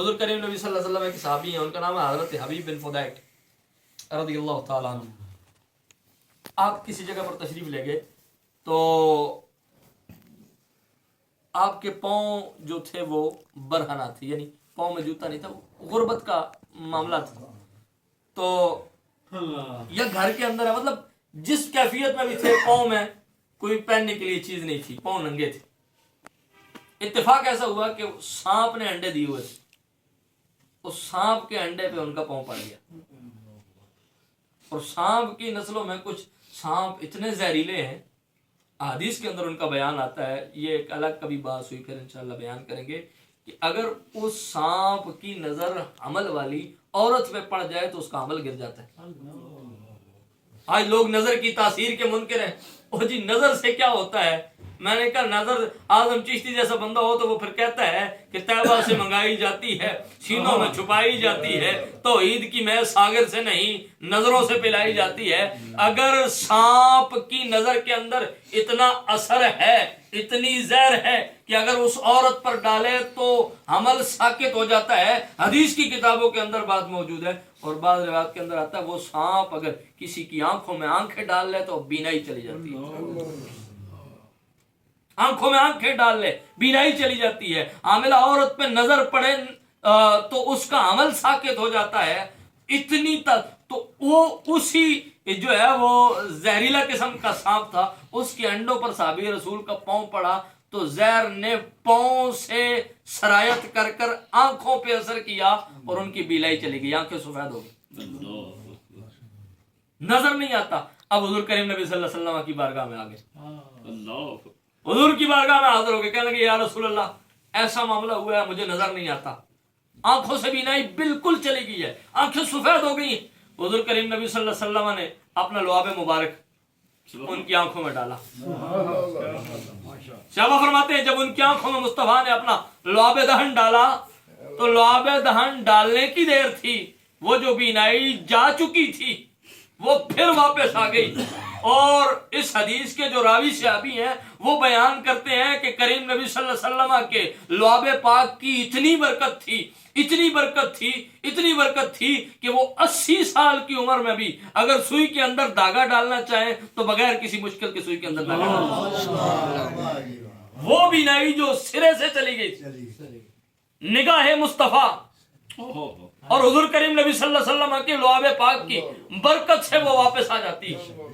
حضور کریم نبی صلی اللہ علیہ وسلم کے صحابی ہیں، ان کا نام ہے حضرت حبیب بن فدیک رضی اللہ تعالیٰ عنہ۔ آپ کسی جگہ پر تشریف لے گئے تو آپ کے پاؤں جو تھے وہ برہنہ تھے، یعنی پاؤں میں جوتا نہیں تھا، غربت کا معاملہ تھا۔ تو یا گھر کے اندر ہے، مطلب جس کیفیت میں بھی تھے، پاؤں میں کوئی پہننے کے لیے چیز نہیں تھی، پاؤں ننگے تھے۔ اتفاق ایسا ہوا کہ سانپ نے انڈے دیے ہوئے تھے، اس سانپ کے انڈے پہ ان کا پاؤں پڑ گیا، اور سانپ کی نسلوں میں کچھ سانپ اتنے زہریلے ہیں، حدیث کے اندر ان کا بیان آتا ہے، یہ ایک الگ کبھی بات ہوئی، پھر انشاءاللہ بیان کریں گے کہ اگر اس سانپ کی نظر عمل والی عورت پہ پڑ جائے تو اس کا عمل گر جاتا ہے۔ آج لوگ نظر کی تاثیر کے منکر ہیں، اور جی نظر سے کیا ہوتا ہے؟ میں نے کہا نظر اعظم چشتی جیسا بندہ ہو تو وہ پھر کہتا ہے کہ طیبہ سے منگائی جاتی ہے، سینوں میں چھپائی جاتی ہے، توحید کی میں ساغر سے نہیں نظروں سے پلائی جاتی ہے۔ اگر سانپ کی نظر کے اندر اتنا اثر ہے، اتنی زہر ہے کہ اگر اس عورت پر ڈالے تو عمل ساکت ہو جاتا ہے، حدیث کی کتابوں کے اندر بات موجود ہے، اور بعض روایات کے اندر آتا ہے وہ سانپ اگر کسی کی آنکھوں میں آنکھیں ڈال لے تو بینائی چلی جاتی ہے، آنکھوں میں آنکھیں ڈال لے بینائی چلی جاتی ہے، حاملہ عورت پہ نظر پڑے تو اس کا عمل ساکت ہو جاتا ہے۔ اتنی تو وہ اسی جو ہے وہ زہریلا قسم کا سانپ تھا، اس کے انڈوں پر صحابی رسول کا پاؤں پڑا تو زہر نے پاؤں سے سرایت کر کر آنکھوں پہ اثر کیا اور ان کی بیلائی چلی گئی، آنکھیں سفید ہو گئی، نظر نہیں آتا۔ اب حضور کریم نبی صلی اللہ علیہ وسلم کی بارگاہ میں آگے، حضور کی بارگاہ میں حاضر ہو گئے، کہنے لگے یا رسول اللہ ایسا معاملہ ہوا ہے، مجھے نظر نہیں آتا، آنکھوں سے بینائی بالکل چلی گئی ہے، آنکھیں سفید ہو گئی۔ حضور کریم نبی صلی اللہ علیہ وسلم نے اپنا لعاب مبارک ان کی آنکھوں میں ڈالا۔ صحابہ فرماتے ہیں جب ان کی آنکھوں میں مصطفیٰ نے اپنا لعاب دہن ڈالا تو لعاب دہن ڈالنے کی دیر تھی، وہ جو بینائی جا چکی تھی وہ پھر واپس آ گئی۔ اور اس حدیث کے جو راوی صحابی ہیں وہ بیان کرتے ہیں کہ کریم نبی صلی اللہ علیہ وسلم کے لعاب پاک کی اتنی برکت تھی، اتنی برکت تھی، اتنی برکت تھی کہ وہ 80 سال کی عمر میں بھی اگر سوئی کے اندر دھاگا ڈالنا چاہیں تو بغیر کسی مشکل کے سوئی کے اندر دھاگا ڈالنا، وہ بینائی جو سرے سے چلی گئی، نگاہ مصطفیٰ اور حضور کریم نبی صلی اللہ علیہ وسلم کے لعاب پاک کی برکت سے وہ واپس آ جاتی ہے۔